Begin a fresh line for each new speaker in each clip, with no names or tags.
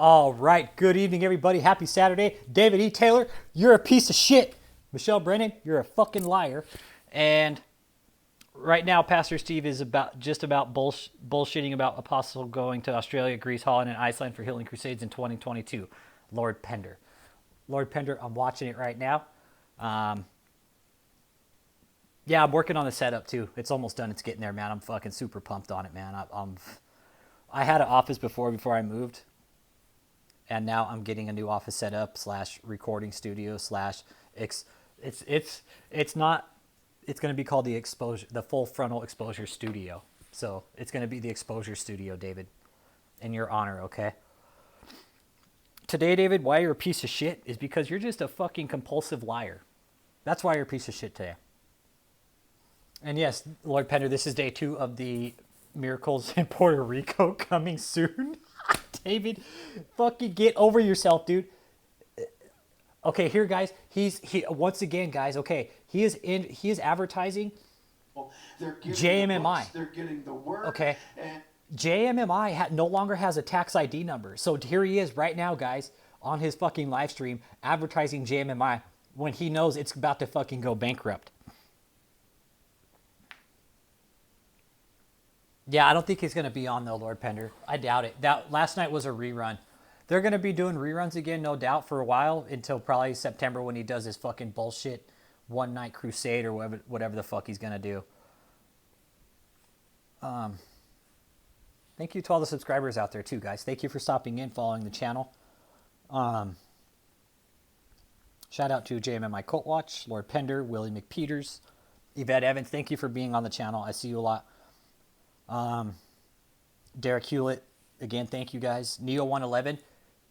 All right. Good evening, everybody. Happy Saturday. David E. Taylor, you're a piece of shit. Michelle Brennan, you're a fucking liar. And right now, Pastor Steve is just about bullshitting about Apostle going to Australia, Greece, Holland, and Iceland for healing crusades in 2022. Lord Pender. Lord Pender, I'm watching it right now. Yeah, I'm working on the setup too. It's almost done. It's getting there, man. I'm fucking super pumped on it, man. I had an office before I moved. And now I'm getting a new office set up / recording studio / it's not, it's going to be called the Full Frontal Exposure Studio. So it's going to be the Exposure Studio, David, in your honor. Okay. Today, David, why you're a piece of shit is because you're just a fucking compulsive liar. That's why you're a piece of shit today. And yes, Lord Pender, this is day 2 of the Miracles in Puerto Rico coming soon. David, fucking get over yourself, dude. Okay, here, guys. He once again, guys. Okay, he is advertising.
Well, they're getting
JMMI.
The books, they're getting the work.
Okay,
And
JMMI no longer has a tax ID number. So here he is right now, guys, on his fucking live stream advertising JMMI when he knows it's about to fucking go bankrupt. Yeah, I don't think he's going to be on, though, Lord Pender. I doubt it. Last night was a rerun. They're going to be doing reruns again, no doubt, for a while, until probably September when he does his fucking bullshit one-night crusade or whatever the fuck he's going to do. Thank you to all the subscribers out there, too, guys. Thank you for stopping in, following the channel. Shout out to JMMI Cult Watch, Lord Pender, Willie McPeters, Yvette Evans. Thank you for being on the channel. I see you a lot. Derek Hewlett, again, thank you guys. Neo111,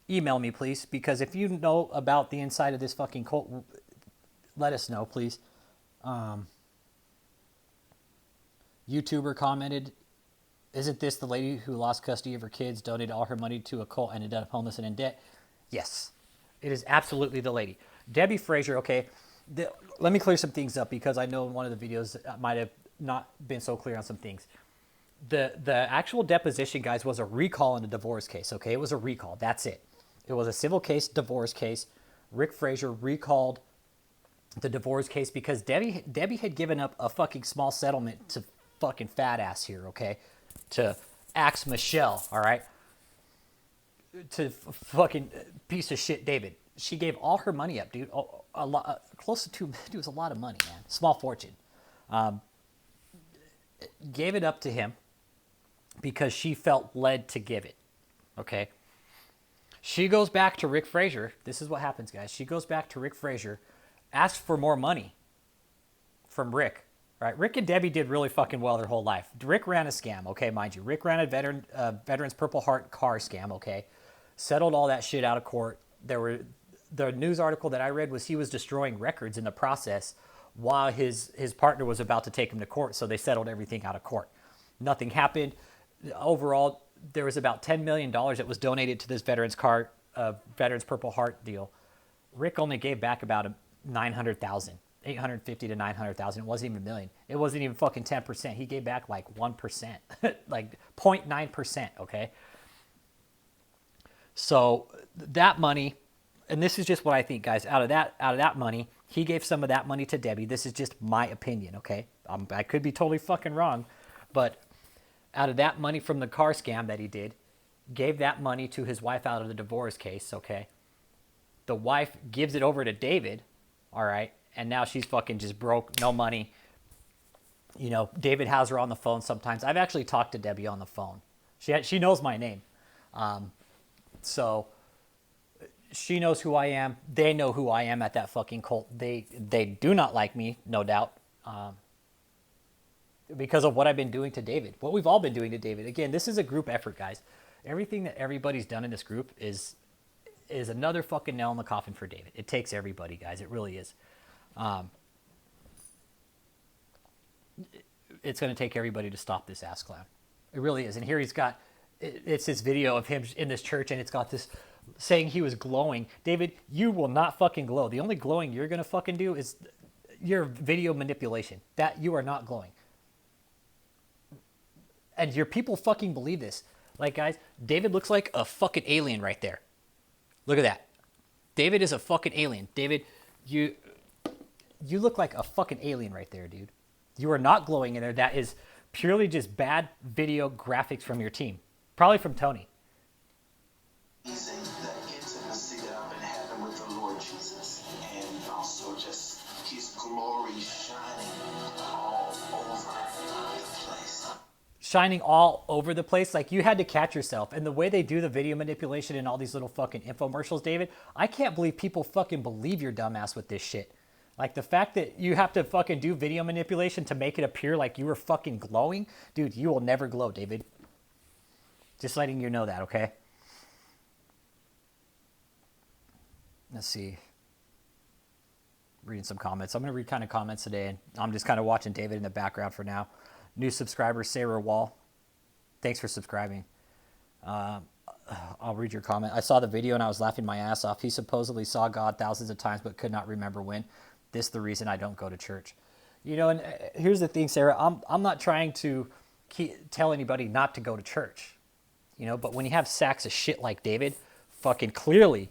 email me, please, because if you know about the inside of this fucking cult, let us know, please. YouTuber commented, isn't this the lady who lost custody of her kids, donated all her money to a cult, and ended up homeless and in debt? Yes, it is absolutely the lady. Debbie Frazier, okay, let me clear some things up because I know in one of the videos I might have not been so clear on some things. The actual deposition, guys, was a recall in a divorce case, okay? It was a recall. That's it. It was a civil case, divorce case. Rick Frazier recalled the divorce case because Debbie had given up a fucking small settlement to fucking fat ass here, okay? To axe Michelle, all right? To fucking piece of shit David. She gave all her money up, dude. A lot, close to dude, it was a lot of money, man. Small fortune. Gave it up to him because she felt led to give it, okay? She goes back to Rick Frazier. This is what happens, guys. She goes back to Rick Frazier, asks for more money from Rick, right? Rick and Debbie did really fucking well their whole life. Rick ran a scam, okay, mind you. Rick ran a Veterans Purple Heart car scam, okay? Settled all that shit out of court. The news article that I read was he was destroying records in the process while his partner was about to take him to court, so they settled everything out of court. Nothing happened. Overall, there was about $10 million that was donated to this Veterans Purple Heart deal. Rick only gave back about $900,000, $850 to $900,000. It wasn't even a million. It wasn't even fucking 10%. He gave back like 1%, like 0.9%, okay? So that money, and this is just what I think, guys, out of that money, he gave some of that money to Debbie. This is just my opinion, okay? I could be totally fucking wrong, but out of that money from the car scam that he did, gave that money to his wife out of the divorce case, okay? The wife gives it over to David, all right? And now she's fucking just broke, no money. You know, David has her on the phone sometimes. I've actually talked to Debbie on the phone. She knows my name. So she knows who I am. They know who I am at that fucking cult. They do not like me, no doubt, because of what I've been doing to David. What we've all been doing to David. Again, this is a group effort, guys. Everything that everybody's done in this group is another fucking nail in the coffin for David. It takes everybody, guys. It really is. It's going to take everybody to stop this ass clown. It really is. And here he's got, it's this video of him in this church, and it's got this saying he was glowing. David, you will not fucking glow. The only glowing you're going to fucking do is your video manipulation. That you are not glowing. And your people fucking believe this. Like, guys, David looks like a fucking alien right there. Look at that. David is a fucking alien. David, you look like a fucking alien right there, dude. You are not glowing in there. That is purely just bad video graphics from your team. Probably from Tony.
Amazing that intimacy that I've been having with the Lord Jesus, and also just His glory shining all over the place.
Shining all over the place. Like, you had to catch yourself. And the way they do the video manipulation and all these little fucking infomercials, David, I can't believe people fucking believe your dumbass with this shit. Like, the fact that you have to fucking do video manipulation to make it appear like you were fucking glowing, dude, you will never glow, David. Just letting you know that, okay? Let's see. Reading some comments. I'm going to read kind of comments today, and I'm just kind of watching David in the background for now. New subscriber, Sarah Wall. Thanks for subscribing. I'll read your comment. I saw the video and I was laughing my ass off. He supposedly saw God thousands of times but could not remember when. This is the reason I don't go to church. You know, and here's the thing, Sarah. I'm not trying to tell anybody not to go to church. You know, but when you have sacks of shit like David, fucking clearly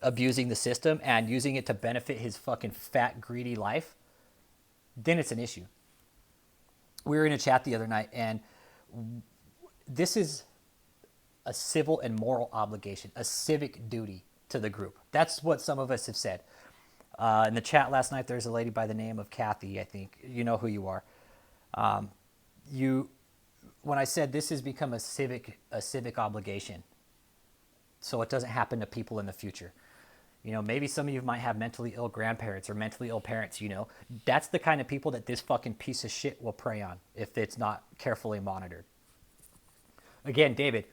abusing the system and using it to benefit his fucking fat, greedy life, then it's an issue. We were in a chat the other night, and this is a civil and moral obligation, a civic duty to the group. That's what some of us have said. In the chat last night, there's a lady by the name of Kathy, I think. You know who you are. When I said this has become a civic obligation, so it doesn't happen to people in the future. You know, maybe some of you might have mentally ill grandparents or mentally ill parents, you know. That's the kind of people that this fucking piece of shit will prey on if it's not carefully monitored. Again, David,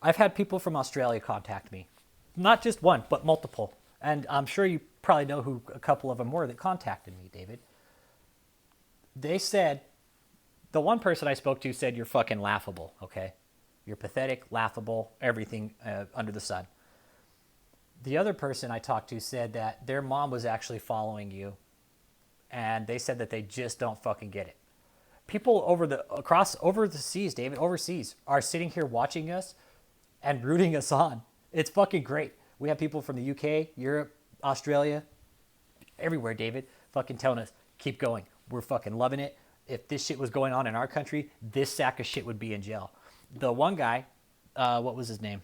I've had people from Australia contact me. Not just one, but multiple. And I'm sure you probably know who a couple of them were that contacted me, David. They said, the one person I spoke to said, you're fucking laughable, okay? You're pathetic, laughable, everything under the sun. The other person I talked to said that their mom was actually following you, and they said that they just don't fucking get it. People over the seas, David, overseas, are sitting here watching us and rooting us on. It's fucking great. We have people from the UK, Europe, Australia, everywhere, David, fucking telling us, keep going. We're fucking loving it. If this shit was going on in our country, this sack of shit would be in jail. The one guy, what was his name?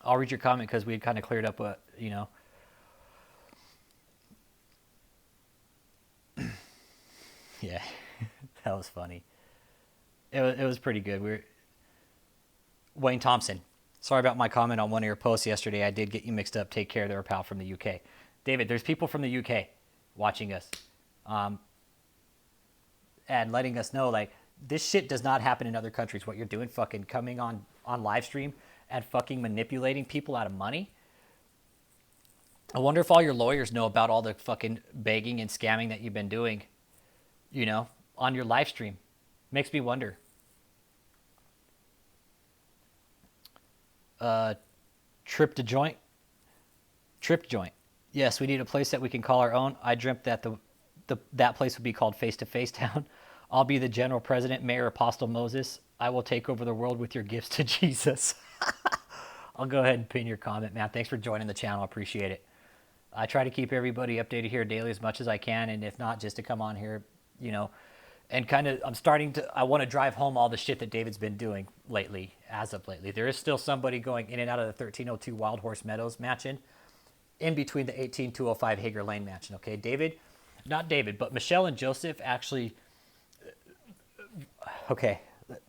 I'll read your comment because we had kind of cleared up what, you know. Yeah, that was funny. It was pretty good. Wayne Thompson. Sorry about my comment on one of your posts yesterday. I did get you mixed up. Take care. They're a pal from the UK. David, there's people from the UK watching us and letting us know, like, this shit does not happen in other countries. What you're doing, fucking coming on live stream and fucking manipulating people out of money. I wonder if all your lawyers know about all the fucking begging and scamming that you've been doing, you know, on your live stream. Makes me wonder. Trip joint. Yes, we need a place that we can call our own. I dreamt that that place would be called Face to Face Town. I'll be the general president, Mayor Apostle Moses. I will take over the world with your gifts to Jesus. I'll go ahead and pin your comment, man. Thanks for joining the channel. I appreciate it. I try to keep everybody updated here daily as much as I can, and if not, just to come on here, you know, and kind of, I want to drive home all the shit that David's been doing lately, as of lately. There is still somebody going in and out of the 1302 Wild Horse Meadows mansion, in between the 18205 Hager Lane mansion, okay? Not David, but Michelle and Joseph actually, okay,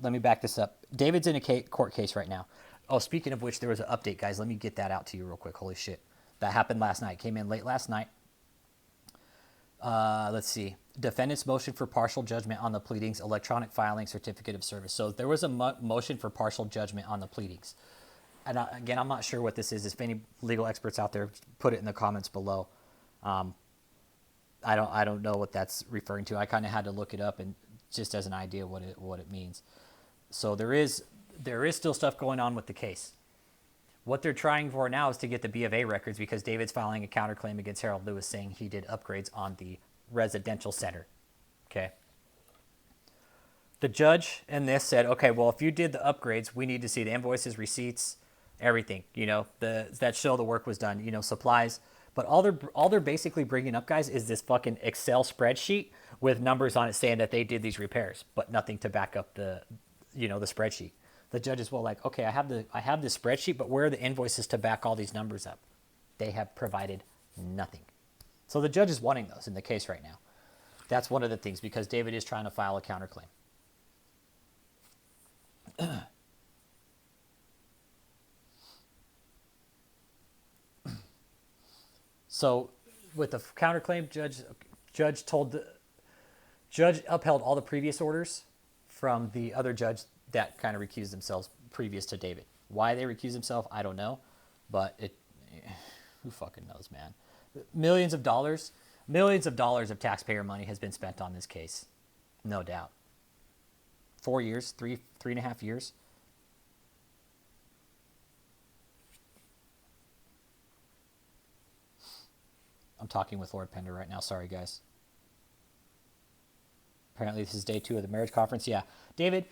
let me back this up. David's in a court case right now. Oh, speaking of which, there was an update, guys. Let me get that out to you real quick. Holy shit. That happened last night. Came in late last night. Let's see. Defendant's motion for partial judgment on the pleadings, electronic filing, certificate of service. So there was a motion for partial judgment on the pleadings. And again, I'm not sure what this is. If any legal experts out there, put it in the comments below. I don't know what that's referring to. I kind of had to look it up and just as an idea what it means. So there is still stuff going on with the case. What they're trying for now is to get the B of A records because David's filing a counterclaim against Harold Lewis saying he did upgrades on the residential center. Okay. The judge in this said, okay, well, if you did the upgrades, we need to see the invoices, receipts, everything, that show the work was done, supplies. But all they're basically bringing up, guys, is this fucking Excel spreadsheet with numbers on it saying that they did these repairs, but nothing to back up the spreadsheet. The judge is, well, like, okay, I have this spreadsheet, but where are the invoices to back all these numbers up? They have provided nothing. So the judge is wanting those in the case right now. That's one of the things, because David is trying to file a counterclaim. So with the counterclaim, judge upheld all the previous orders from the other judge that kind of recused themselves previous to David. Why they recused themselves, I don't know, but who fucking knows, man? Millions of dollars of taxpayer money has been spent on this case, no doubt. 4 years, three and a half years. I'm talking with Lord Pender right now. Sorry, guys. Apparently, this is day 2 of the marriage conference. Yeah. David,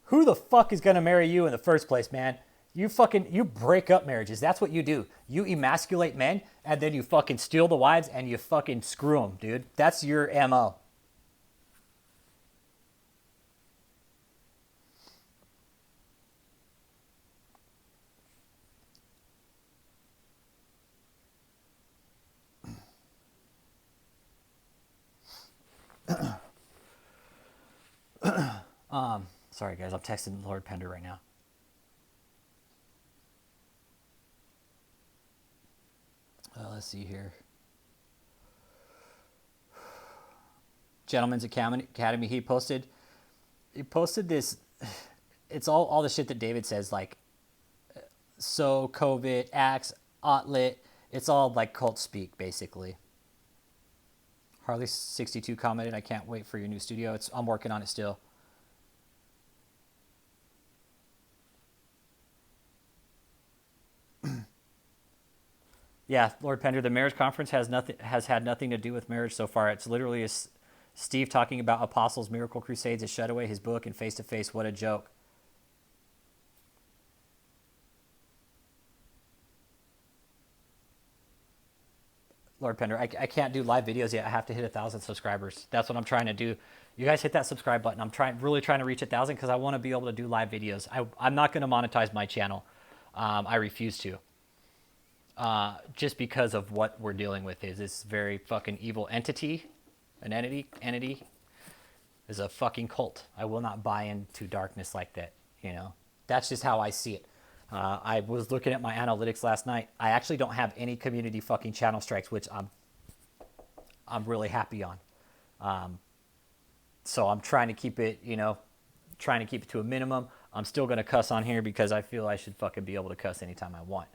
who the fuck is going to marry you in the first place, man? You break up marriages. That's what you do. You emasculate men, and then you fucking steal the wives, and you fucking screw them, dude. That's your MO. Sorry, guys. I'm texting Lord Pender right now. Let's see here. Gentleman's Academy. He posted this. It's all the shit that David says, like, so COVID, Axe, Otlet. It's all like cult speak, basically. Harley62 commented, I can't wait for your new studio. I'm working on it still. Yeah, Lord Pender, the marriage conference has had nothing to do with marriage so far. It's literally Steve talking about Apostles, Miracle Crusades, his Shutaway, his book, and Face to Face. What a joke. Lord Pender, I can't do live videos yet. I have to hit 1,000 subscribers. That's what I'm trying to do. You guys hit that subscribe button. I'm really trying to reach 1,000 because I want to be able to do live videos. I'm not going to monetize my channel. I refuse to. Just because of what we're dealing with is this very fucking evil entity. An entity is a fucking cult. I will not buy into darkness like that. That's just how I see it. I was looking at my analytics last night. I actually don't have any community fucking channel strikes, which I'm really happy on. So I'm trying to keep it, to a minimum. I'm still going to cuss on here because I feel I should fucking be able to cuss anytime I want.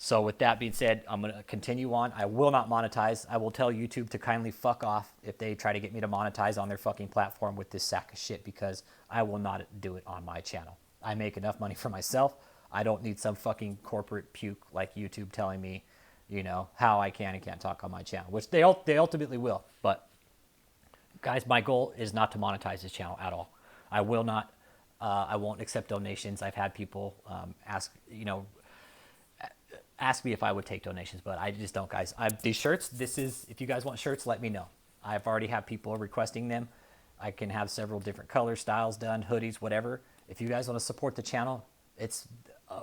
So with that being said, I'm going to continue on. I will not monetize. I will tell YouTube to kindly fuck off if they try to get me to monetize on their fucking platform with this sack of shit, because I will not do it on my channel. I make enough money for myself. I don't need some fucking corporate puke like YouTube telling me, how I can and can't talk on my channel, which they ultimately will. But guys, my goal is not to monetize this channel at all. I will not. I won't accept donations. I've had people ask me if I would take donations, but I just don't, guys. These shirts, if you guys want shirts, let me know. I've already had people requesting them. I can have several different color styles done, hoodies, whatever. If you guys want to support the channel, it's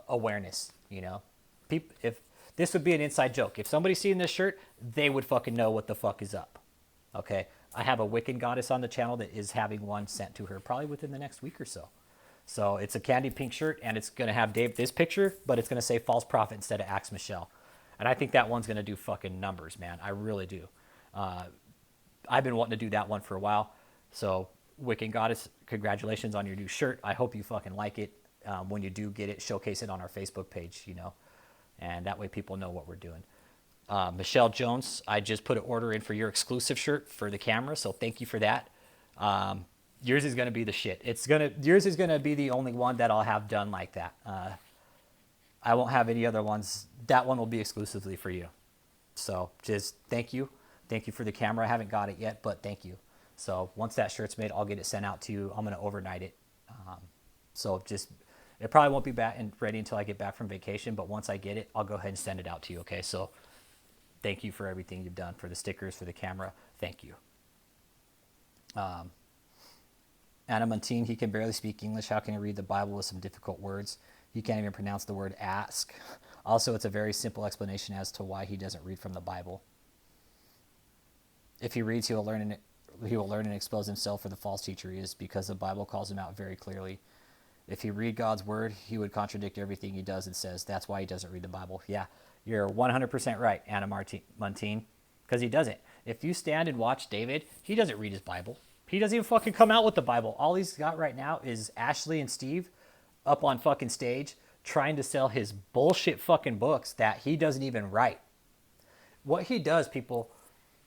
awareness, If this would be an inside joke. If somebody's seeing this shirt, they would fucking know what the fuck is up. Okay? I have a Wiccan goddess on the channel that is having one sent to her probably within the next week or so. So it's a candy pink shirt, and it's going to have this picture, but it's going to say False Prophet instead of Axe Michelle. And I think that one's going to do fucking numbers, man. I really do. I've been wanting to do that one for a while. So Wiccan Goddess, congratulations on your new shirt. I hope you fucking like it. When you do get it, showcase it on our Facebook page, and that way people know what we're doing. Michelle Jones, I just put an order in for your exclusive shirt for the camera, so thank you for that. Yours is going to be the shit. Yours is going to be the only one that I'll have done like that. I won't have any other ones. That one will be exclusively for you. So just thank you. Thank you for the camera. I haven't got it yet, but thank you. So once that shirt's made, I'll get it sent out to you. I'm going to overnight it. So just, it probably won't be back and ready until I get back from vacation, but once I get it, I'll go ahead and send it out to you. Okay. So thank you for everything you've done, for the stickers, for the camera. Thank you. Anna Montine, he can barely speak English. How can he read the Bible with some difficult words? He can't even pronounce the word ask. Also, it's a very simple explanation as to why he doesn't read from the Bible. If he reads, he will learn and expose himself for the false teacher he is, because the Bible calls him out very clearly. If he read God's word, he would contradict everything he does and says. That's why he doesn't read the Bible. Yeah, you're 100% right, Anna Montine, because he doesn't. If you stand and watch David, he doesn't read his Bible. He doesn't even fucking come out with the Bible. All he's got right now is Ashley and Steve up on fucking stage trying to sell his bullshit fucking books that he doesn't even write. What he does, people,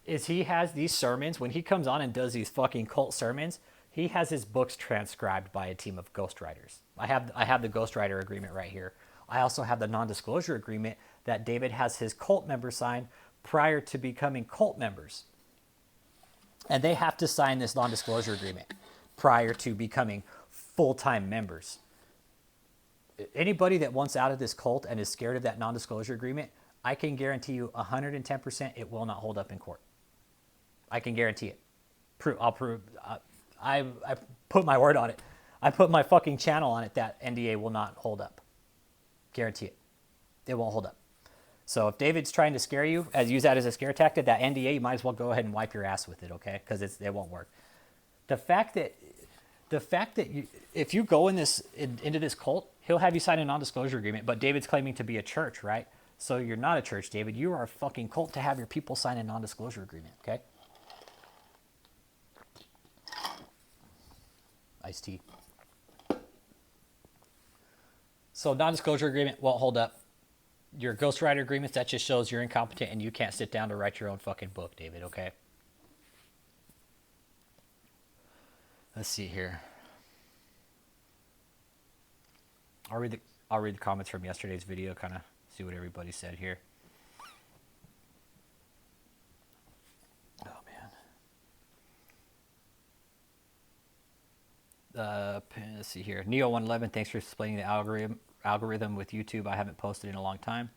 is he has these sermons. When he comes on and does these fucking cult sermons, he has his books transcribed by a team of ghostwriters. I have the ghostwriter agreement right here. I also have the non-disclosure agreement that David has his cult members sign prior to becoming cult members. And they have to sign this non-disclosure agreement prior to becoming full-time members. Anybody that wants out of this cult and is scared of that non-disclosure agreement, I can guarantee you 110% it will not hold up in court. I can guarantee it. I'll prove. I put my word on it. I put my fucking channel on it that NDA will not hold up. Guarantee it. It won't hold up. So if David's trying to scare you, use that as a scare tactic, that NDA, you might as well go ahead and wipe your ass with it, okay? Because it won't work. The fact that you, if you go into this cult, he'll have you sign a non-disclosure agreement, but David's claiming to be a church, right? So you're not a church, David. You are a fucking cult to have your people sign a non-disclosure agreement, okay? Iced tea. So non-disclosure agreement won't hold up. Your ghostwriter agreements, that just shows you're incompetent and you can't sit down to write your own fucking book, David, okay? Let's see here. I'll read the comments from yesterday's video, kind of see what everybody said here. Oh man. Let's see here. Neo111, thanks for explaining the algorithm with YouTube. I haven't posted in a long time.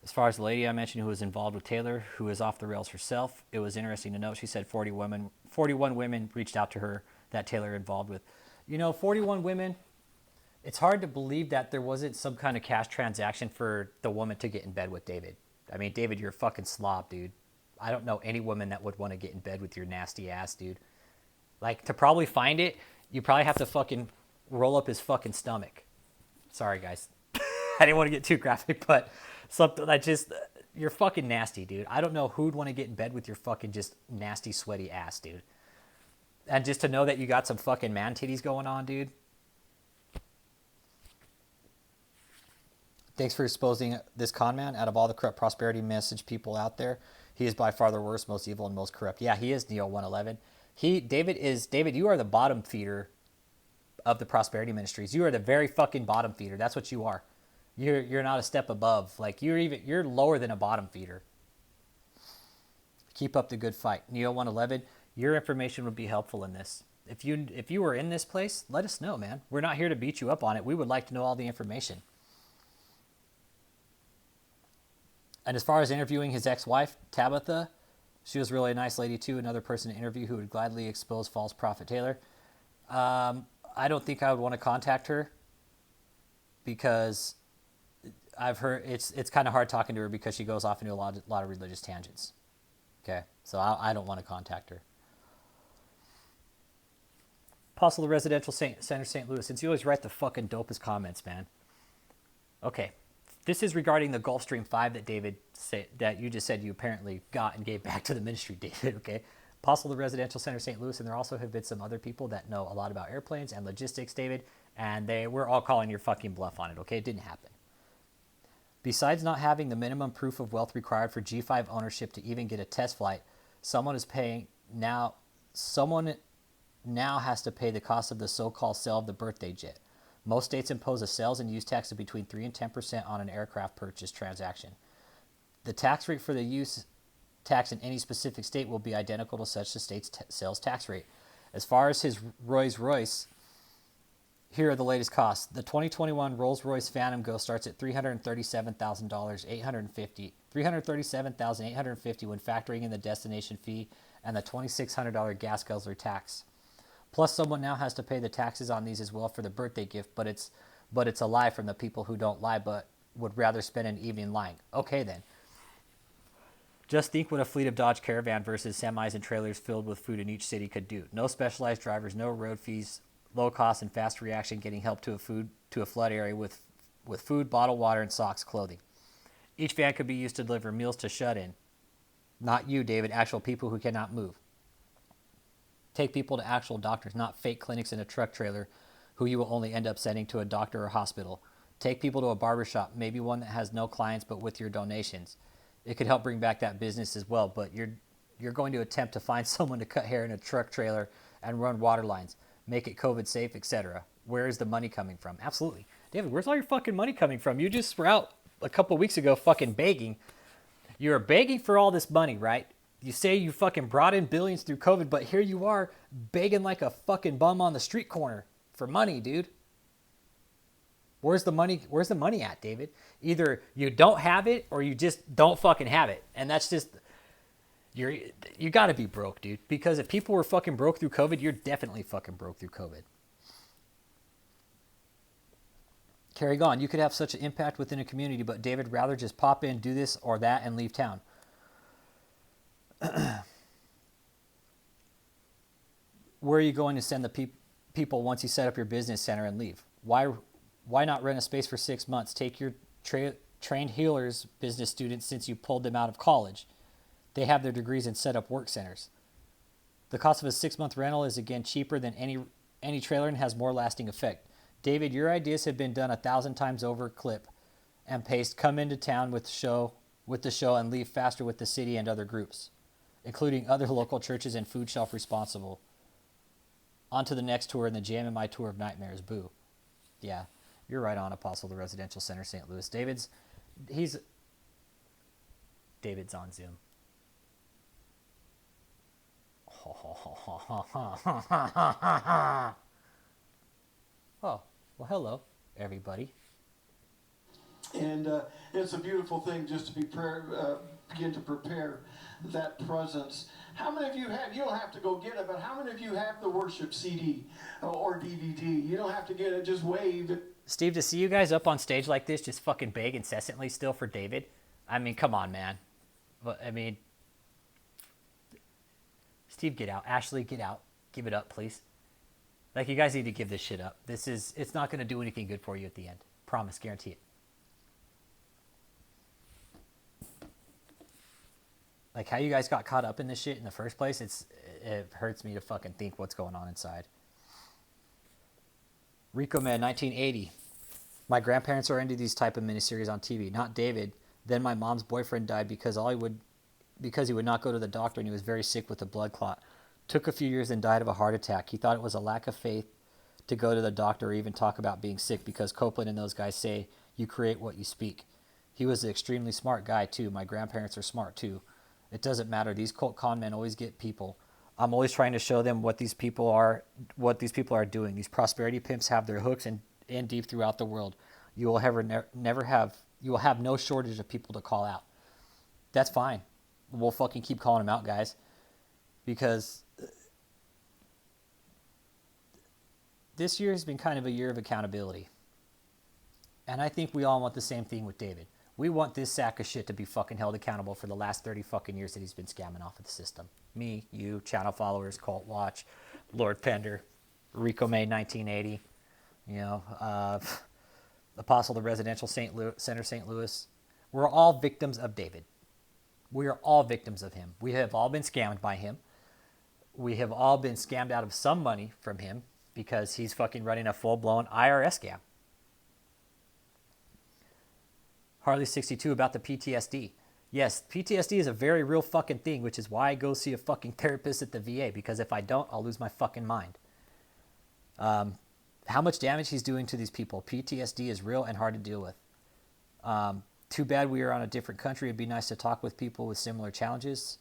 As far as the lady I mentioned who was involved with Taylor, who is off the rails herself, it was interesting to note. She said 41 women reached out to her that Taylor involved with. 41 women. It's hard to believe that there wasn't some kind of cash transaction for the woman to get in bed with David. I mean, David, you're a fucking slob, dude. I don't know any woman that would want to get in bed with your nasty ass, dude. Like, to probably find it, you probably have to fucking roll up his fucking stomach. Sorry, guys. I didn't want to get too graphic, but something that just, you're fucking nasty, dude. I don't know who'd want to get in bed with your fucking just nasty, sweaty ass, dude. And just to know that you got some fucking man titties going on, dude. Thanks for exposing this con man. Out of all the corrupt prosperity message people out there, he is by far the worst, most evil, and most corrupt. Yeah, he is, Neo111. David, you are the bottom feeder of the prosperity ministries. You are the very fucking bottom feeder. That's what you are. You're not a step above. Like, you're lower than a bottom feeder. Keep up the good fight. Neo111, your information would be helpful in this. If you were in this place, let us know, man. We're not here to beat you up on it. We would like to know all the information. And as far as interviewing his ex-wife, Tabitha, she was really a nice lady too. Another person to interview who would gladly expose false prophet Taylor. I don't think I would want to contact her because I've heard it's kind of hard talking to her because she goes off into a lot of religious tangents. Okay, so I don't want to contact her. Apostle of the Residential Center, St. Louis. Since you always write the fucking dopest comments, man. Okay. This is regarding the Gulfstream 5 that David said, that you just said you apparently got and gave back to the ministry, David, okay? Apostle of the Residential Center, St. Louis, and there also have been some other people that know a lot about airplanes and logistics, David, and we're all calling your fucking bluff on it, okay? It didn't happen. Besides not having the minimum proof of wealth required for G5 ownership to even get a test flight, someone now has to pay the cost of the so-called sale of the birthday jet. Most states impose a sales and use tax of between 3 and 10% on an aircraft purchase transaction. The tax rate for the use tax in any specific state will be identical to such a state's sales tax rate. As far as his Rolls-Royce, here are the latest costs. The 2021 Rolls-Royce Phantom Go starts at $337,850 when factoring in the destination fee and the $2,600 gas guzzler tax. Plus, someone now has to pay the taxes on these as well for the birthday gift, but it's a lie from the people who don't lie but would rather spend an evening lying. Okay, then. Just think what a fleet of Dodge Caravan versus semis and trailers filled with food in each city could do. No specialized drivers, no road fees, low cost and fast reaction getting help to a flood area with food, bottled water, and socks, clothing. Each van could be used to deliver meals to shut-in. Not you, David, actual people who cannot move. Take people to actual doctors, not fake clinics in a truck trailer who you will only end up sending to a doctor or hospital. Take people to a barbershop, maybe one that has no clients but with your donations. It could help bring back that business as well, but you're going to attempt to find someone to cut hair in a truck trailer and run water lines, make it COVID safe, etc. Where is the money coming from? Absolutely. David, where's all your fucking money coming from? You just were out a couple weeks ago fucking begging. You were begging for all this money, right? You say you fucking brought in billions through COVID, but here you are begging like a fucking bum on the street corner for money, dude. Where's the money? Where's the money at, David? Either you don't have it or you just don't fucking have it. And that's just, you got to be broke, dude. Because if people were fucking broke through COVID, you're definitely fucking broke through COVID. Carry on. You could have such an impact within a community, but David rather just pop in, do this or that, and leave town. Where are you going to send the people once you set up your business center and leave? Why not rent a space for 6 months? Take your trained healers business students since you pulled them out of college. They have their degrees and set up work centers. The cost of a 6-month rental is again cheaper than any trailer and has more lasting effect. David, your ideas have been done 1,000 times over. Clip and paste. Come into town with the show and leave faster with the city and other groups, including other local churches and food shelf responsible. On to the next tour and the jam in my tour of nightmares. Boo. Yeah, you're right on, Apostle, the Residential Center, St. Louis. David's on Zoom. Oh, well, hello, everybody.
And it's a beautiful thing just to begin to prepare that presence. How many of you have, you don't have to go get it, but how many of you have the worship CD or DVD? You don't have to get it, just wave it.
Steve, to see you guys up on stage like this, just fucking beg incessantly still for David. I mean, come on, man. I mean, Steve, get out. Ashley, get out. Give it up, please. Like, you guys need to give this shit up. It's not going to do anything good for you at the end. Promise, guarantee it. Like, how you guys got caught up in this shit in the first place, it hurts me to fucking think what's going on inside. Rico Man, 1980. My grandparents are into these type of miniseries on TV. Not David. Then my mom's boyfriend died because he would not go to the doctor and he was very sick with a blood clot. Took a few years and died of a heart attack. He thought it was a lack of faith to go to the doctor or even talk about being sick because Copeland and those guys say you create what you speak. He was an extremely smart guy too. My grandparents are smart too. It doesn't matter. These cult con men always get people. I'm always trying to show them what these people are doing. These prosperity pimps have their hooks in deep throughout the world. You will have no shortage of people to call out. That's fine. We'll fucking keep calling them out, guys, because this year has been kind of a year of accountability. And I think we all want the same thing with David. We want this sack of shit to be fucking held accountable for the last 30 fucking years that he's been scamming off of the system. Me, you, channel followers, Cult Watch, Lord Pender, Rico May 1980, Apostle the Residential Center St. Louis. We're all victims of David. We are all victims of him. We have all been scammed by him. We have all been scammed out of some money from him because he's fucking running a full-blown IRS scam. Harley 62 about the PTSD. Yes, PTSD is a very real fucking thing, which is why I go see a fucking therapist at the VA, because if I don't, I'll lose my fucking mind. How much damage he's doing to these people. PTSD is real and hard to deal with. Too bad we are on a different country. It'd be nice to talk with people with similar challenges.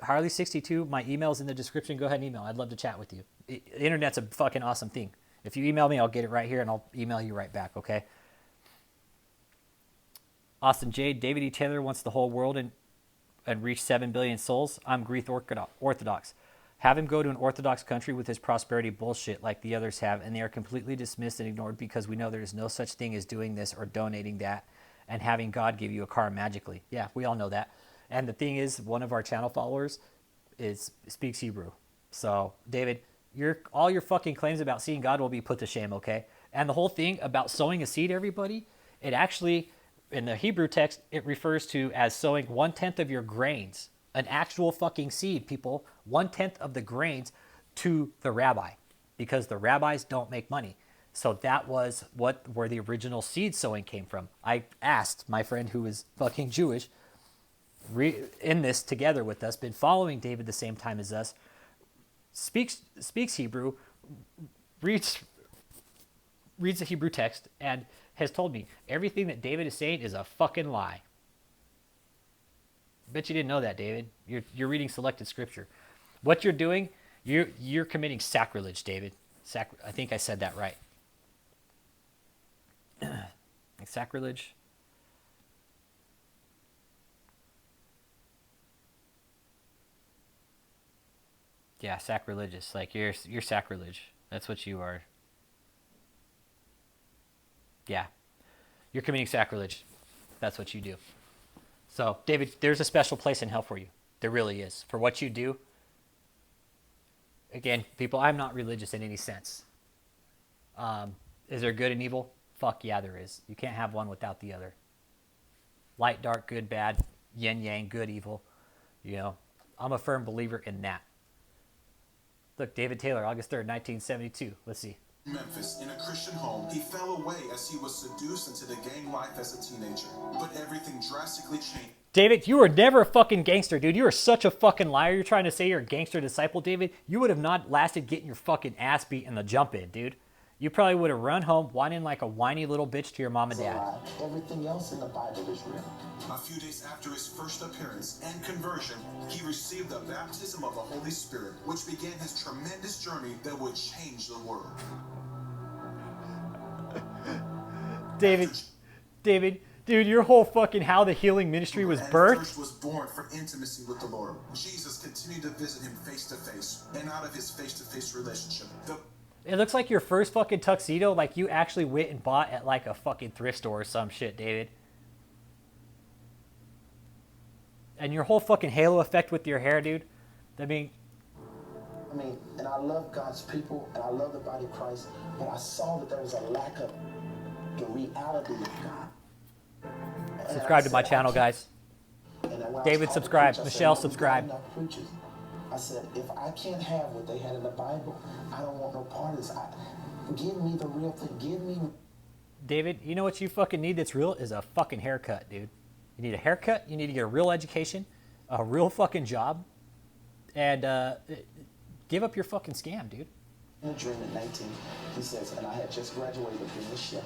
Harley62, my email's in the description. Go ahead and email. I'd love to chat with you. The internet's a fucking awesome thing. If you email me, I'll get it right here and I'll email you right back, okay? Austin Jade, David E. Taylor wants the whole world and reach 7 billion souls. I'm Greek Orthodox. Have him go to an Orthodox country with his prosperity bullshit like the others have, and they are completely dismissed and ignored because we know there is no such thing as doing this or donating that and having God give you a car magically. Yeah, we all know that. And the thing is, one of our channel followers speaks Hebrew. So, David, all your fucking claims about seeing God will be put to shame, okay? And the whole thing about sowing a seed, everybody, it actually, in the Hebrew text, it refers to as sowing 1/10 of your grains, an actual fucking seed, people, 1/10 of the grains to the rabbi, because the rabbis don't make money. So that was where the original seed sowing came from. I asked my friend who is fucking Jewish, in this together with us, been following David the same time as us, speaks Hebrew, reads the Hebrew text, and has told me everything that David is saying is a fucking lie. Bet you didn't know that, David. You're reading selected scripture. What you're doing, you're committing sacrilege, David. I think I said that right. Sacrilege. Yeah, sacrilegious. Like you're sacrilege. That's what you are. Yeah. You're committing sacrilege. That's what you do. So, David, there's a special place in hell for you. There really is. For what you do. Again, people, I'm not religious in any sense. Is there good and evil? Fuck yeah, there is. You can't have one without the other. Light, dark, good, bad, yin, yang, good, evil. You know, I'm a firm believer in that. Look, David Taylor, August 3rd, 1972. Let's see.
Memphis, in a Christian home, he fell away as he was seduced into the gang life as a teenager. But everything drastically changed.
David, you were never a fucking gangster, dude. You are such a fucking liar. You're trying to say you're a gangster disciple, David. You would have not lasted getting your fucking ass beat in the jump in, dude. You probably would have run home whining like a whiny little bitch to your mom and dad.
Everything else in the Bible is real. A few days after his first appearance and conversion, he received the baptism of the Holy Spirit, which began his tremendous journey that would change the world.
David, dude, your whole fucking how the healing ministry was birthed.
Thirst was born for intimacy with the Lord. Jesus continued to visit him face to face, and out of his face to face relationship,
It looks like your first fucking tuxedo, like you actually went and bought at like a fucking thrift store or some shit, David. And your whole fucking halo effect with your hair, dude. I mean,
and I love God's people, and I love the body of Christ, but I saw that there was a lack of the reality of God.
Subscribe to my channel, guys. David, subscribe. Michelle, subscribe.
I said, if I can't have what they had in the Bible, I don't want no part of this. Give me the real thing. Give me...
David, you know what you fucking need that's real is a fucking haircut, dude. You need a haircut. You need to get a real education, a real fucking job, and give up your fucking scam, dude.
In a dream at 19, he says, and I had just graduated from being a chef.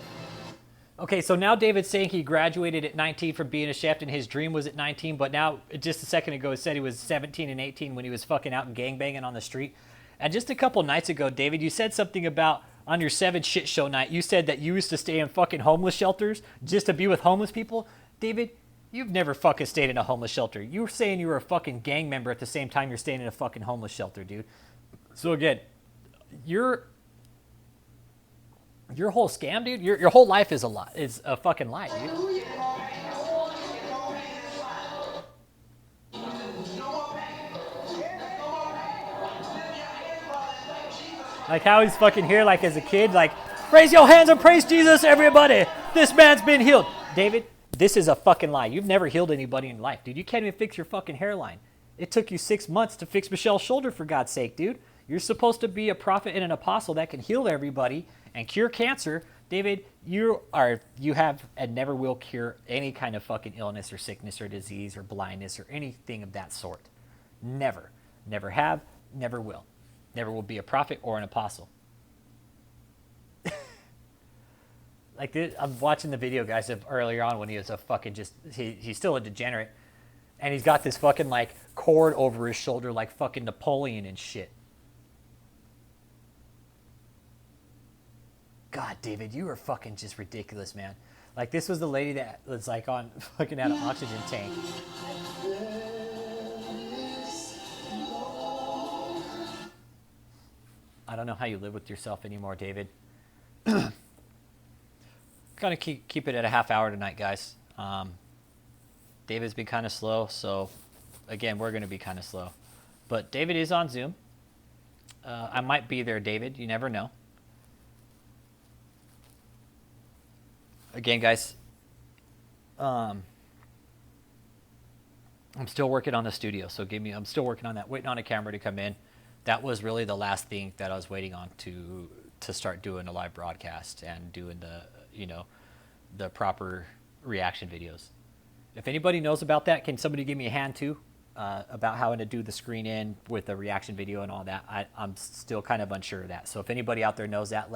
Okay, so now David's saying he graduated at 19 from being a chef and his dream was at 19, but now, just a second ago, it said he was 17 and 18 when he was fucking out and gangbanging on the street. And just a couple nights ago, David, you said something about on your 7 shit show night, you said that you used to stay in fucking homeless shelters just to be with homeless people. David, you've never fucking stayed in a homeless shelter. You were saying you were a fucking gang member at the same time you're staying in a fucking homeless shelter, dude. So again, your whole scam, dude, your whole life is a fucking lie, dude. Like how he's fucking here, like as a kid, like, raise your hands and praise Jesus, everybody. This man's been healed. David, this is a fucking lie. You've never healed anybody in life, dude. You can't even fix your fucking hairline. It took you 6 months to fix Michelle's shoulder, for God's sake, dude. You're supposed to be a prophet and an apostle that can heal everybody and cure cancer. David, you have and never will cure any kind of fucking illness or sickness or disease or blindness or anything of that sort. Never. Never have, never will. Never will be a prophet or an apostle. Like I'm watching the video, guys, of earlier on when he was a fucking he's still a degenerate, and he's got this fucking like cord over his shoulder like fucking Napoleon and shit. God, David, you are fucking just ridiculous, man. Like this was the lady that was like on fucking had an oxygen tank. I don't know how you live with yourself anymore, David. Gonna keep it at a half hour tonight, guys. David's been kind of slow, so again, we're gonna be kind of slow. But David is on Zoom. I might be there, David. You never know. Again, guys, I'm still working on the studio, so I'm still working on that, waiting on a camera to come in. That was really the last thing that I was waiting on to start doing a live broadcast and doing the proper reaction videos. If anybody knows about that, can somebody give me a hand too, about how to do the screen in with the reaction video and all that? I'm still kind of unsure of that. So if anybody out there knows that,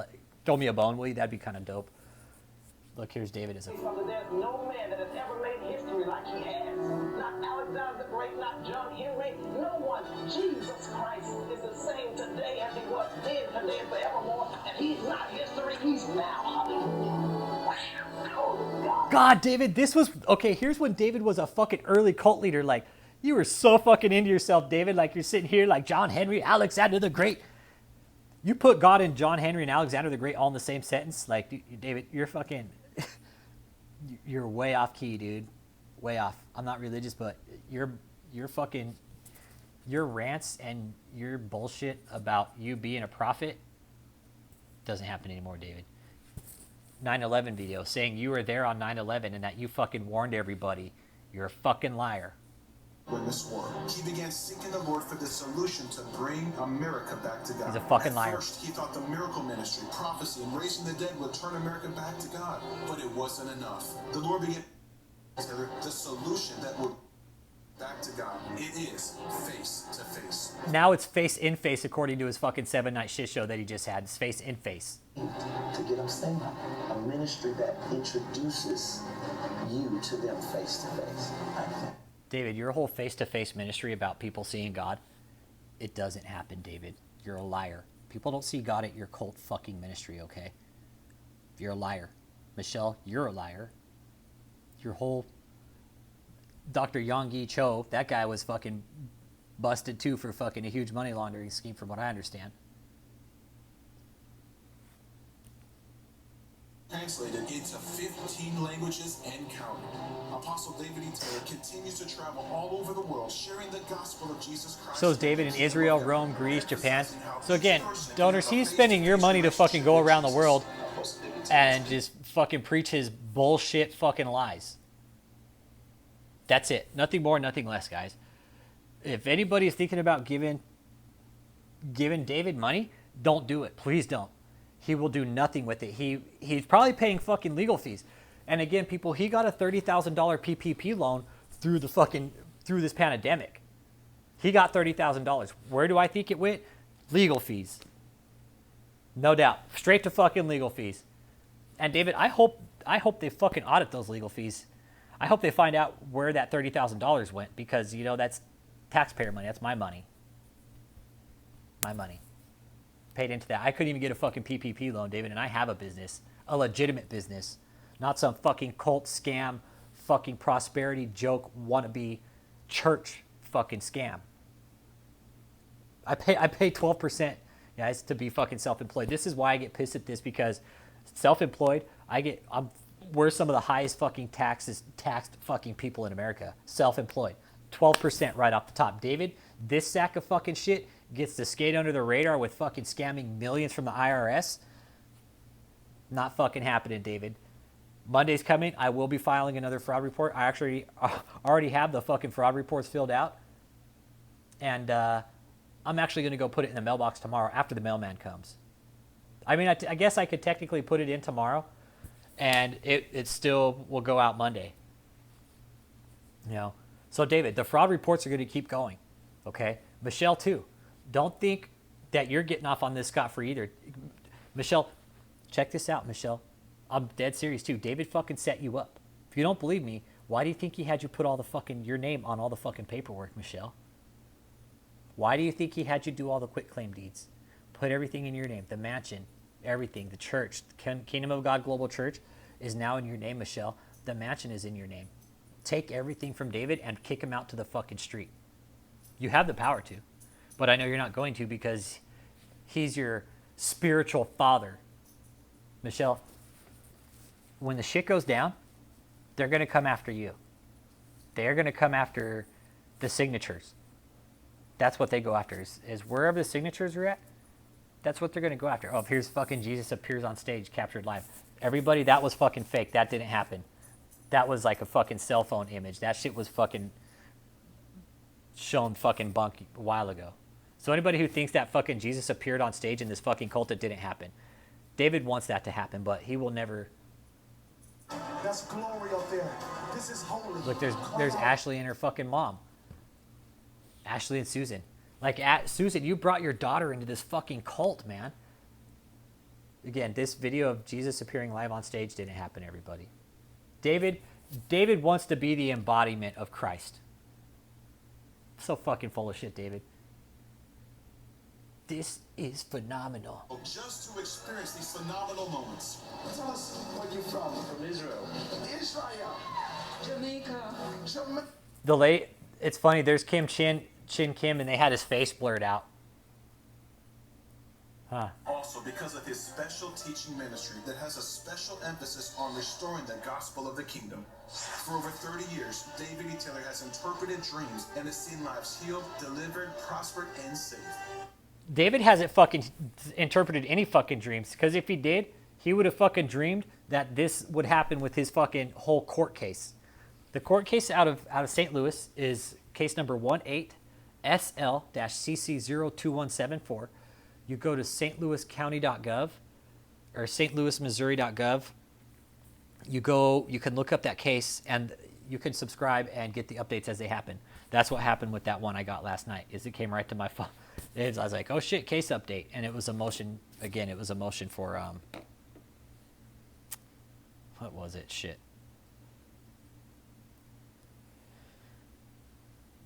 throw me a bone, will you? That'd be kind of dope. Look, here's David.
There's no man that has ever made history like he has. Not Alexander the Great, not John Henry, no one. Jesus Christ is the same today as he was then, today, and forevermore. And he's not history, he's now. Hallelujah.
God, David, this was... Okay, here's when David was a fucking early cult leader. Like, you were so fucking into yourself, David. Like, you're sitting here like John Henry, Alexander the Great. You put God and John Henry and Alexander the Great all in the same sentence. Like, David, you're fucking... You're way off key, dude. Way off. I'm not religious, but you're fucking... Your rants and your bullshit about you being a prophet doesn't happen anymore, David. 9/11 video saying you were there on 9/11 and that you fucking warned everybody. You're a fucking liar.
When this war, he began seeking the Lord for the solution to bring America back to God.
He's a fucking liar.
At first, he thought the miracle ministry, prophecy, and raising the dead would turn America back to God, but it wasn't enough. The Lord began together the solution that would back to God. It is face to face.
Now it's face in face, according to his fucking 7-night shit show that he just had. It's face in face.
To get them saved, a ministry that introduces you to them face to face.
David, your whole face-to-face ministry about people seeing God, it doesn't happen, David. You're a liar. People don't see God at your cult fucking ministry, okay? You're a liar. Michelle, you're a liar. Your whole Dr. Yonggi Cho, that guy was fucking busted too for fucking a huge money laundering scheme from what I understand.
Translated into 15 languages and counting. Apostle David E. Taylor continues to travel all over the world, sharing the gospel of Jesus Christ.
So is David in Israel, Rome, Greece, Japan. So again, donors, he's spending your money to fucking go around the world and just fucking preach his bullshit fucking lies. That's it. Nothing more, nothing less, guys. If anybody is thinking about giving David money, don't do it. Please don't. He will do nothing with it. He's probably paying fucking legal fees. And again, people, he got a $30,000 PPP loan through this pandemic. He got $30,000. Where do I think it went? Legal fees. No doubt. Straight to fucking legal fees. And David, I hope they fucking audit those legal fees. I hope they find out where that $30,000 went because, that's taxpayer money. That's my money. My money. Paid into that. I couldn't even get a fucking PPP loan, David, and I have a business, a legitimate business, not some fucking cult scam, fucking prosperity joke wannabe church fucking scam. I pay 12%, guys, to be fucking self-employed. This is why I get pissed at this because self-employed, we're some of the highest fucking taxed fucking people in America. Self-employed, 12% right off the top. David, this sack of fucking shit gets to skate under the radar with fucking scamming millions from the IRS. Not fucking happening, David. Monday's coming. I will be filing another fraud report. I actually already have the fucking fraud reports filled out. And I'm actually going to go put it in the mailbox tomorrow after the mailman comes. I mean, I guess I could technically put it in tomorrow, and it still will go out Monday. So, David, the fraud reports are going to keep going, okay? Michelle, too. Don't think that you're getting off on this scot-free either. Michelle, check this out, Michelle. I'm dead serious too. David fucking set you up. If you don't believe me, why do you think he had you put all the fucking your name on all the fucking paperwork, Michelle? Why do you think he had you do all the quitclaim deeds? Put everything in your name. The mansion, everything, the church, Kingdom of God Global Church is now in your name, Michelle. The mansion is in your name. Take everything from David and kick him out to the fucking street. You have the power to, but I know you're not going to because he's your spiritual father. Michelle, when the shit goes down, they're going to come after you. They're going to come after the signatures. That's what they go after is wherever the signatures are at, that's what they're going to go after. Oh, here's fucking Jesus appears on stage, captured live. Everybody, that was fucking fake. That didn't happen. That was like a fucking cell phone image. That shit was fucking shown fucking bunk a while ago. So anybody who thinks that fucking Jesus appeared on stage in this fucking cult, it didn't happen. David wants that to happen, but he will never.
That's glory up there. This is holy.
Look, there's Ashley and her fucking mom. Ashley and Susan. Like, Susan, you brought your daughter into this fucking cult, man. Again, this video of Jesus appearing live on stage didn't happen, everybody. David wants to be the embodiment of Christ. So fucking full of shit, David. This is phenomenal.
Just to experience these phenomenal moments.
Tell us where you're from.
From Israel.
Israel.
Jamaica.
It's funny, there's Chin Kim, and they had his face blurred out. Huh.
Also, because of his special teaching ministry that has a special emphasis on restoring the gospel of the kingdom. For over 30 years, David E. Taylor has interpreted dreams and has seen lives healed, delivered, prospered, and saved.
David hasn't fucking interpreted any fucking dreams, because if he did, he would have fucking dreamed that this would happen with his fucking whole court case. The court case out of St. Louis is case number 18SL-CC02174. You go to stlouiscounty.gov or stlouismissouri.gov. You can look up that case and you can subscribe and get the updates as they happen. That's what happened with that one I got last night. Is it came right to my phone. I was like, oh shit, case update, and it was a motion. Again, it was a motion for what was it? Shit.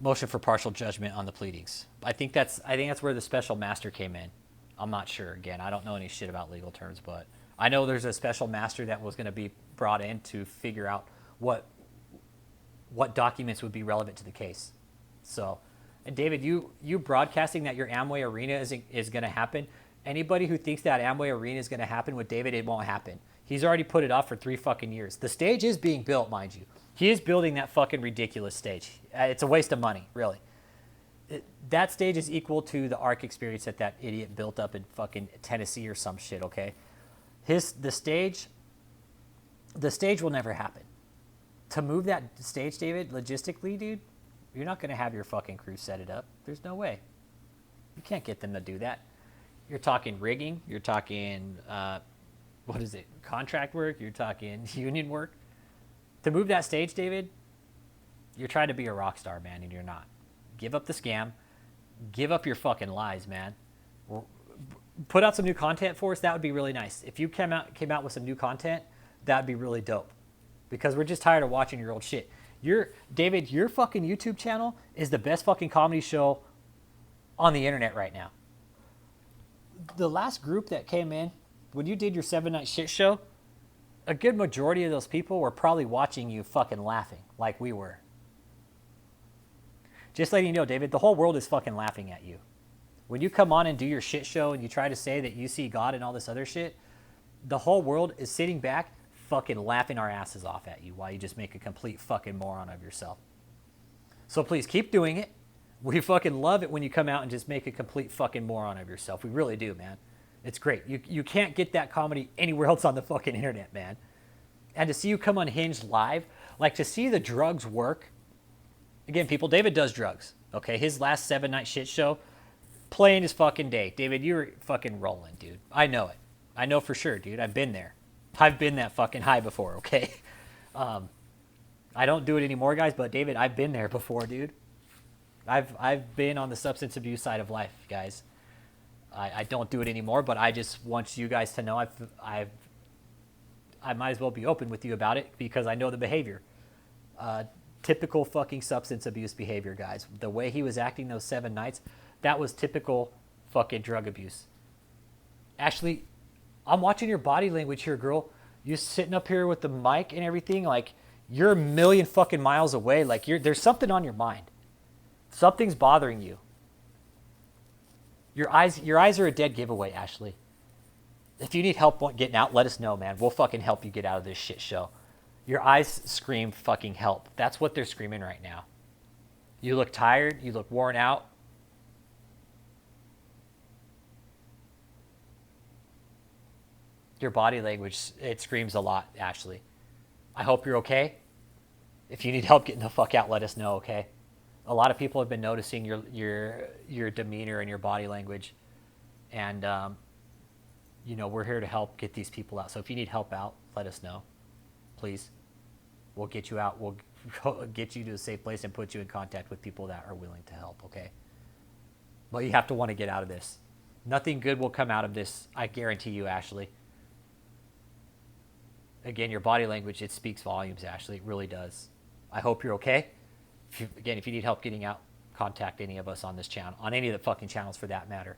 Motion for partial judgment on the pleadings. I think that's where the special master came in. I'm not sure. Again, I don't know any shit about legal terms, but I know there's a special master that was going to be brought in to figure out what documents would be relevant to the case. So, and David, you broadcasting that your Amway Arena is going to happen. Anybody who thinks that Amway Arena is going to happen with David, it won't happen. He's already put it off for 3 fucking years. The stage is being built, mind you. He is building that fucking ridiculous stage. It's a waste of money, really. That stage is equal to the Ark experience that idiot built up in fucking Tennessee or some shit, okay? The stage will never happen. To move that stage, David, logistically, dude, you're not going to have your fucking crew set it up. There's no way. You can't get them to do that. You're talking rigging. You're talking, contract work. You're talking union work. To move that stage, David, you're trying to be a rock star, man, and you're not. Give up the scam. Give up your fucking lies, man. Put out some new content for us. That would be really nice. If you came out with some new content, that would be really dope. Because we're just tired of watching your old shit. David, your fucking YouTube channel is the best fucking comedy show on the internet right now. The last group that came in, when you did your 7-night shit show, a good majority of those people were probably watching you fucking laughing like we were. Just letting you know, David, the whole world is fucking laughing at you. When you come on and do your shit show and you try to say that you see God and all this other shit, the whole world is sitting back fucking laughing our asses off at you while you just make a complete fucking moron of yourself. So please keep doing it. We fucking love it when you come out and just make a complete fucking moron of yourself. We really do, man. It's great. You can't get that comedy anywhere else on the fucking internet, man. And to see you come unhinged live, like to see the drugs work. Again, people, David does drugs. Okay, his last 7-night shit show, playing his fucking day. David, you're fucking rolling, dude. I know it. I know for sure, dude. I've been there. I've been that fucking high before, okay? I don't do it anymore, guys, but David, I've been there before, dude. I've been on the substance abuse side of life, guys. I don't do it anymore, but I just want you guys to know I've I might as well be open with you about it because I know the behavior. Typical fucking substance abuse behavior, guys. The way he was acting those 7 nights, that was typical fucking drug abuse. Ashley, I'm watching your body language here, girl. You sitting up here with the mic and everything, like you're a million fucking miles away. Like there's something on your mind. Something's bothering you. Your eyes are a dead giveaway, Ashley. If you need help getting out, let us know, man. We'll fucking help you get out of this shit show. Your eyes scream fucking help. That's what they're screaming right now. You look tired. You look worn out. Your body language, it screams a lot, Ashley. I hope you're okay. If you need help getting the fuck out, let us know, okay? A lot of people have been noticing your demeanor and your body language. And, you know, we're here to help get these people out. So if you need help out, let us know, please. We'll get you out. We'll get you to a safe place and put you in contact with people that are willing to help, okay? But you have to want to get out of this. Nothing good will come out of this, I guarantee you, Ashley. Again, your body language, it speaks volumes, Ashley. It really does. I hope you're okay. If you need help getting out, contact any of us on this channel, on any of the fucking channels for that matter.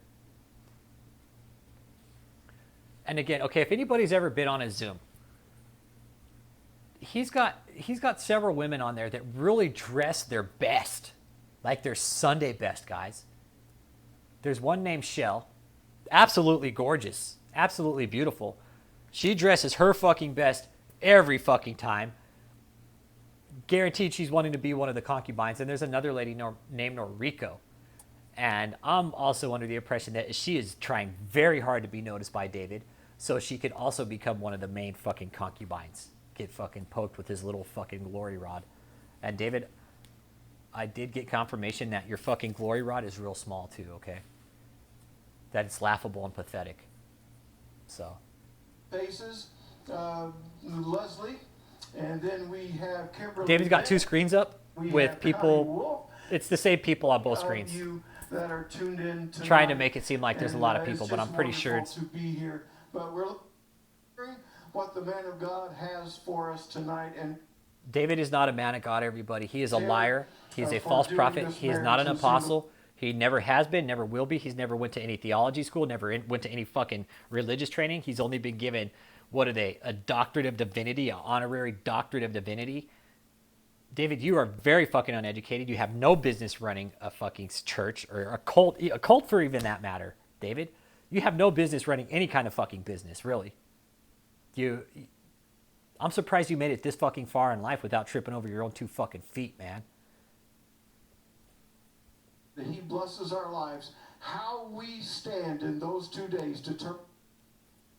And again, okay, if anybody's ever been on a Zoom, he's got several women on there that really dress their best, like their Sunday best, guys. There's one named Shell, absolutely gorgeous, absolutely beautiful. She dresses her fucking best every fucking time. Guaranteed she's wanting to be one of the concubines. And there's another lady named Noriko. And I'm also under the impression that she is trying very hard to be noticed by David, so she could also become one of the main fucking concubines. Get fucking poked with his little fucking glory rod. And David, I did get confirmation that your fucking glory rod is real small too, okay? That it's laughable and pathetic. So...
Faces, Leslie, and then we have Kimberly.
David's got 2 screens up with people.
Wolf,
It's the same people on both screens.
you that are tuned in tonight.
Trying to make it seem like there's a lot of
it's
people, but
just
I'm pretty sure
wonderful
it's...
to be here. But we're looking what the man of God has for us tonight, and
David is not a man of God, everybody. He is a liar. He's a
for
false
doing
prophet.
this
He is not an
marriage
apostle. He never has been, never will be. He's never went to any theology school, never went to any fucking religious training. He's only been given, what are they, a doctorate of divinity, an honorary doctorate of divinity. David, you are very fucking uneducated. You have no business running a fucking church or a cult for even that matter, David. You have no business running any kind of fucking business, really. I'm surprised you made it this fucking far in life without tripping over your own 2 fucking feet, man.
that he blesses our lives. How we stand in those 2 days to turn.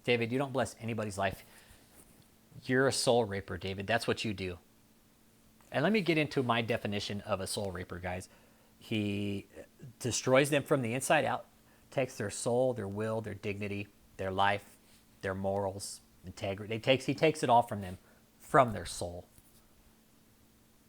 David, you don't bless anybody's life. You're a soul raper, David. That's what you do. And let me get into my definition of a soul raper, guys. He destroys them from the inside out, takes their soul, their will, their dignity, their life, their morals, integrity. He takes it all from them, from their soul.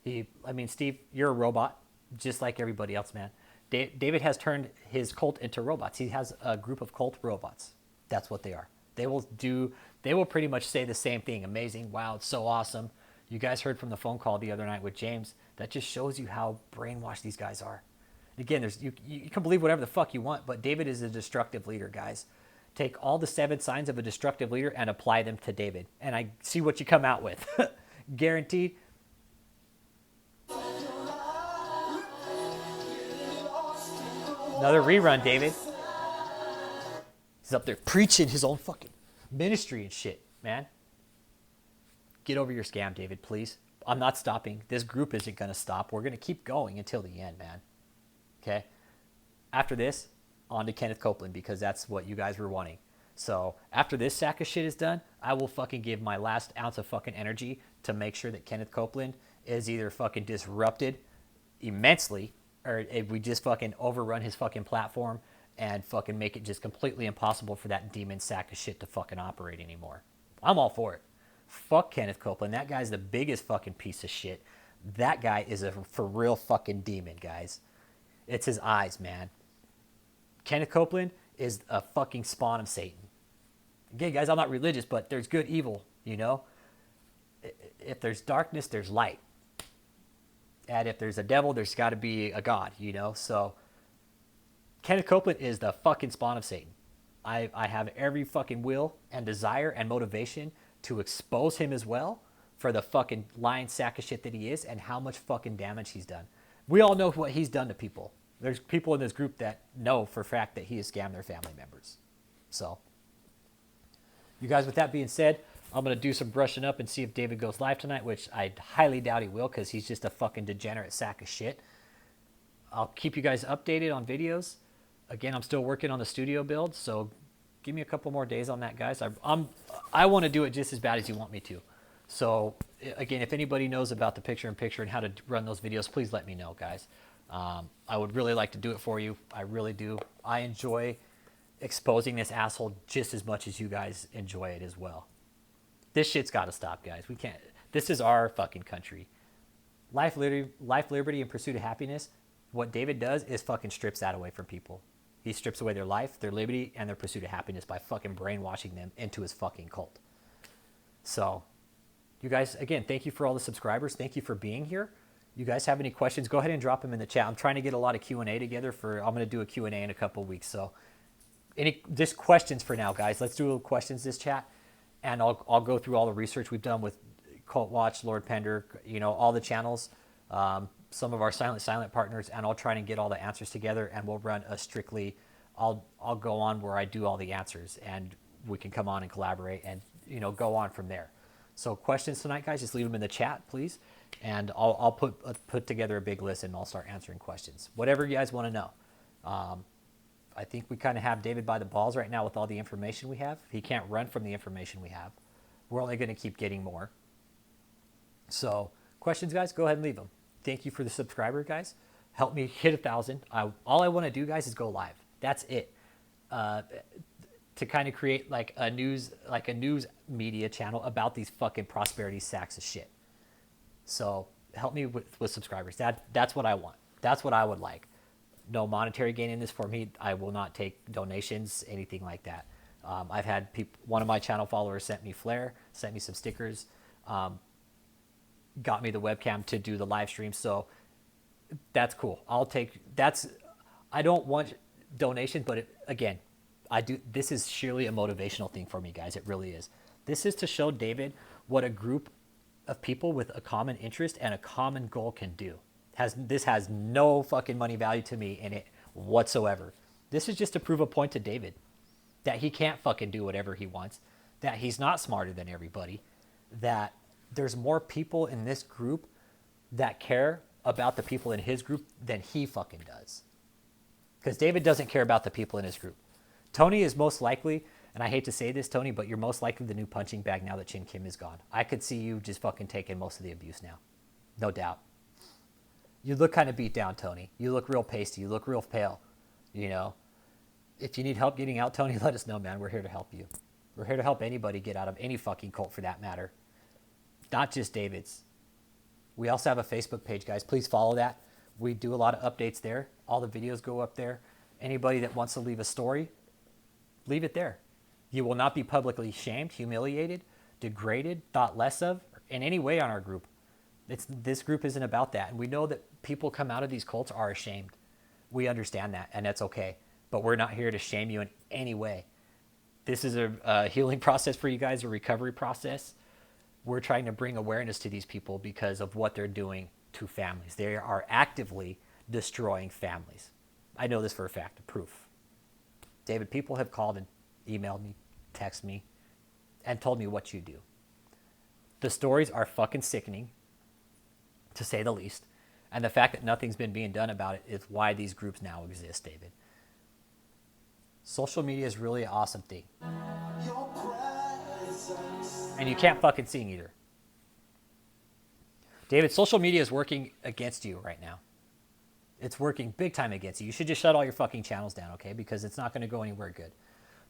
Steve, you're a robot, just like everybody else, man. David has turned his cult into robots. He has a group of cult robots. That's what they are. They will pretty much say the same thing. Amazing. Wow. It's so awesome. You guys heard from the phone call the other night with James. That just shows you how brainwashed these guys are. Again, you can believe whatever the fuck you want, but David is a destructive leader, guys. Take all the 7 signs of a destructive leader and apply them to David. And I see what you come out with. Guaranteed. Another rerun, David. He's up there preaching his own fucking ministry and shit, man. Get over your scam, David, please. I'm not stopping. This group isn't going to stop. We're going to keep going until the end, man. Okay? After this, on to Kenneth Copeland, because that's what you guys were wanting. So after this sack of shit is done, I will fucking give my last ounce of fucking energy to make sure that Kenneth Copeland is either fucking disrupted immensely, or if we just fucking overrun his fucking platform and fucking make it just completely impossible for that demon sack of shit to fucking operate anymore. I'm all for it. Fuck Kenneth Copeland. That guy's the biggest fucking piece of shit. That guy is a for real fucking demon, guys. It's his eyes, man. Kenneth Copeland is a fucking spawn of Satan. Again, guys, I'm not religious, but there's good, evil. You know, if there's darkness, there's light. And if there's a devil, there's got to be a God, you know? So Kenneth Copeland is the fucking spawn of Satan. I have every fucking will and desire and motivation to expose him as well for the fucking lying sack of shit that he is and how much fucking damage he's done. We all know what he's done to people. There's people in this group that know for a fact that he has scammed their family members. So, you guys, with that being said, I'm going to do some brushing up and see if David goes live tonight, which I highly doubt he will because he's just a fucking degenerate sack of shit. I'll keep you guys updated on videos. Again, I'm still working on the studio build, so give me a couple more days on that, guys. I want to do it just as bad as you want me to. So, again, if anybody knows about the picture-in-picture and how to run those videos, please let me know, guys. I would really like to do it for you. I really do. I enjoy exposing this asshole just as much as you guys enjoy it as well. This shit's got to stop, guys. We can't. This is our fucking country. Life, liberty, and pursuit of happiness. What David does is fucking strips that away from people. He strips away their life, their liberty, and their pursuit of happiness by fucking brainwashing them into his fucking cult. So, you guys, again, thank you for all the subscribers. Thank you for being here. You guys have any questions, go ahead and drop them in the chat. I'm trying to get a lot of Q&A together I'm going to do a Q&A in a couple of weeks. So, just questions for now, guys. Let's do questions this chat, and I'll go through all the research we've done with Cult Watch, Lord Pender, you know, all the channels, some of our silent partners, and I'll try and get all the answers together, and we'll run a strictly, I'll go on where I do all the answers, and we can come on and collaborate and, you know, go on from there. So questions tonight, guys, just leave them in the chat, please, and I'll put together a big list, and I'll start answering questions. Whatever you guys want to know. I think we kind of have David by the balls right now with all the information we have. He can't run from the information we have. We're only going to keep getting more. So questions, guys, go ahead and leave them. Thank you for the subscriber, guys. Help me hit 1,000. All I want to do, guys, is go live. That's it. To kind of create like a news media channel about these fucking prosperity sacks of shit. So help me with subscribers. That's what I want. That's what I would like. No monetary gain in this for me. I will not take donations, anything like that. I've had one of my channel followers sent me Flare, sent me some stickers, got me the webcam to do the live stream. So that's cool. I don't want donations, but again, this is sheerly a motivational thing for me, guys. It really is. This is to show David what a group of people with a common interest and a common goal can do. This has no fucking money value to me in it whatsoever. This is just to prove a point to David that he can't fucking do whatever he wants, that he's not smarter than everybody, that there's more people in this group that care about the people in his group than he fucking does. Because David doesn't care about the people in his group. Tony is most likely, and I hate to say this, Tony, but you're most likely the new punching bag now that Chin Kim is gone. I could see you just fucking taking most of the abuse now. No doubt. You look kind of beat down, Tony. You look real pasty. You look real pale. You know, if you need help getting out, Tony, let us know, man. We're here to help you. We're here to help anybody get out of any fucking cult for that matter. Not just David's. We also have a Facebook page, guys. Please follow that. We do a lot of updates there. All the videos go up there. Anybody that wants to leave a story, leave it there. You will not be publicly shamed, humiliated, degraded, thought less of in any way on our group. This group isn't about that. And we know that people come out of these cults are ashamed. We understand that, and that's okay. But we're not here to shame you in any way. This is a healing process for you guys, a recovery process. We're trying to bring awareness to these people because of what they're doing to families. They are actively destroying families. I know this for a fact, proof. David, people have called and emailed me, texted me, and told me what you do. The stories are fucking sickening, to say the least. And the fact that nothing's been being done about it is why these groups now exist, David. Social media is really an awesome thing. And you can't fucking sing either. David, social media is working against you right now. It's working big time against you. You should just shut all your fucking channels down, okay? Because it's not going to go anywhere good.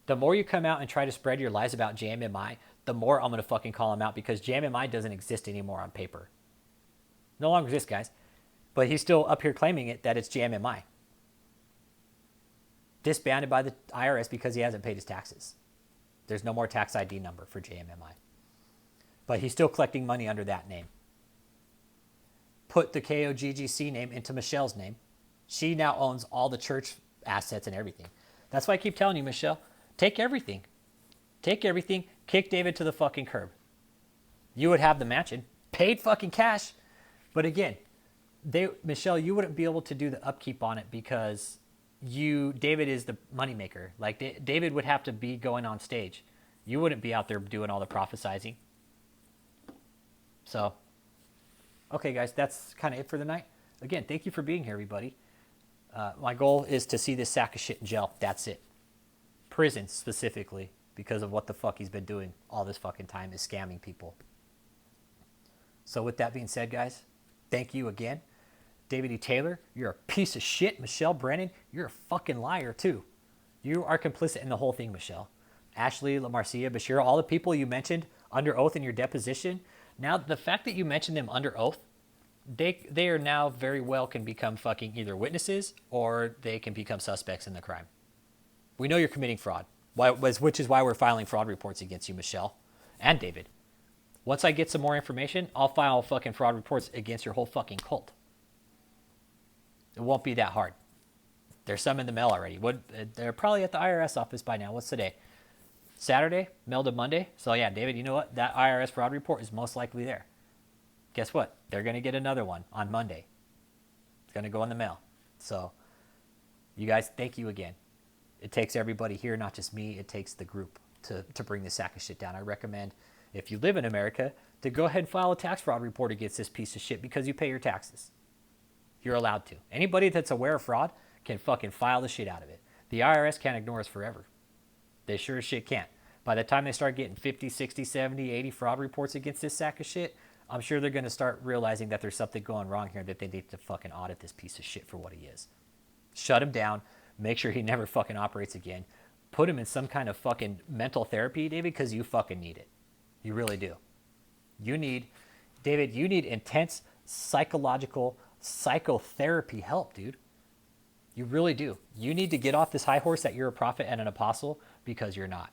The more you come out and try to spread your lies about JMMI, the more I'm going to fucking call him out because JMMI doesn't exist anymore on paper. No longer exists, guys. But he's still up here claiming it that it's JMMI. Disbanded by the IRS because he hasn't paid his taxes. There's no more tax ID number for JMMI. but he's still collecting money under that name. Put the KOGGC name into Michelle's name. She now owns all the church assets and everything. That's why I keep telling you, Michelle, take everything. Take everything, kick David to the fucking curb. You would have the mansion, paid fucking cash. But again, Michelle, you wouldn't be able to do the upkeep on it because David is the moneymaker. Like, David would have to be going on stage. You wouldn't be out there doing all the prophesizing. So, okay, guys, that's kind of it for the night. Again, thank you for being here, everybody. My goal is to see this sack of shit in jail. That's it. Prison, specifically, because of what the fuck he's been doing all this fucking time, is scamming people. So with that being said, guys, thank you again. David E. Taylor, you're a piece of shit. Michelle Brennan, you're a fucking liar, too. You are complicit in the whole thing, Michelle. Ashley, LaMarcia, Bashir, all the people you mentioned under oath in your deposition. Now, the fact that you mentioned them under oath, they are now very well can become fucking either witnesses or they can become suspects in the crime. We know you're committing fraud, which is why we're filing fraud reports against you, Michelle and David. Once I get some more information, I'll file fucking fraud reports against your whole fucking cult. It won't be that hard. There's some in the mail already. They're probably at the IRS office by now. What's today? Saturday? Mailed to Monday? So yeah, David, you know what? That IRS fraud report is most likely there. Guess what? They're going to get another one on Monday. It's going to go in the mail. So, you guys, thank you again. It takes everybody here, not just me. It takes the group to bring this sack of shit down. I recommend, if you live in America, to go ahead and file a tax fraud report against this piece of shit because you pay your taxes. You're allowed to. Anybody that's aware of fraud can fucking file the shit out of it. The IRS can't ignore us forever. They sure as shit can't. By the time they start getting 50, 60, 70, 80 fraud reports against this sack of shit, I'm sure they're going to start realizing that there's something going wrong here, that they need to fucking audit this piece of shit for what he is. Shut him down. Make sure he never fucking operates again. Put him in some kind of fucking mental therapy, David, because you fucking need it. You really do. David, you need intense psychological psychotherapy help, dude. You really do. You need to get off this high horse that you're a prophet and an apostle, because you're not.